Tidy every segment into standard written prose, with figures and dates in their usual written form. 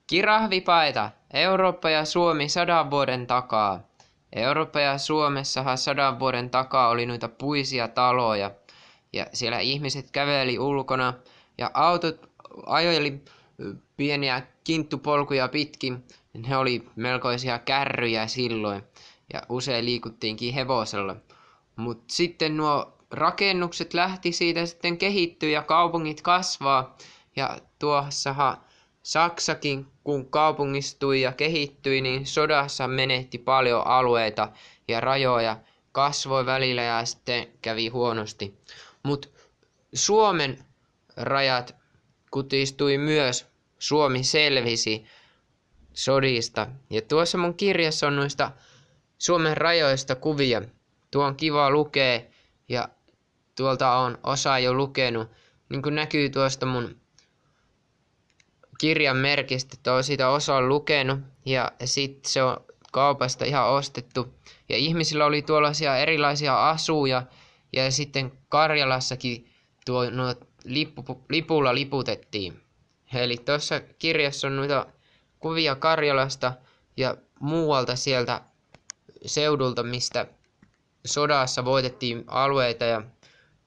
Kirahvipaita. Eurooppa ja Suomi 100 vuoden takaa. Eurooppa ja Suomessahan 100 vuoden takaa oli noita puisia taloja. Ja siellä ihmiset käveli ulkona ja autot ajeli pieniä kinttupolkuja pitkin. Ne oli melkoisia kärryjä silloin ja usein liikuttiinkin hevosella. Mutta sitten nuo rakennukset lähti siitä sitten kehittyä ja kaupungit kasvaa. Ja tuossahan Saksakin, kun kaupungistui ja kehittyi, niin sodassa menetti paljon alueita ja rajoja, kasvoi välillä ja sitten kävi huonosti. Mutta Suomen rajat kutistui myös. Suomi selvisi sodista. Ja tuossa mun kirjassa on noista Suomen rajoista kuvia. Tuo on kiva lukea ja tuolta on osa jo lukenut. Niin kuin näkyy tuosta mun kirjan merkistä, että on siitä osa lukenut ja sitten se on kaupasta ihan ostettu. Ja ihmisillä oli tuollaisia erilaisia asuja ja sitten Karjalassakin lipulla liputettiin. Eli tuossa kirjassa on noita kuvia Karjalasta ja muualta sieltä seudulta, mistä sodassa voitettiin alueita ja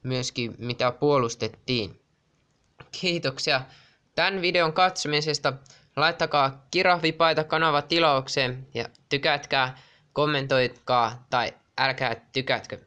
myöskin mitä puolustettiin. Kiitoksia tämän videon katsomisesta. Laittakaa Kirahvipaita kanava tilaukseen ja tykätkää, kommentoikaa tai älkää tykätkö.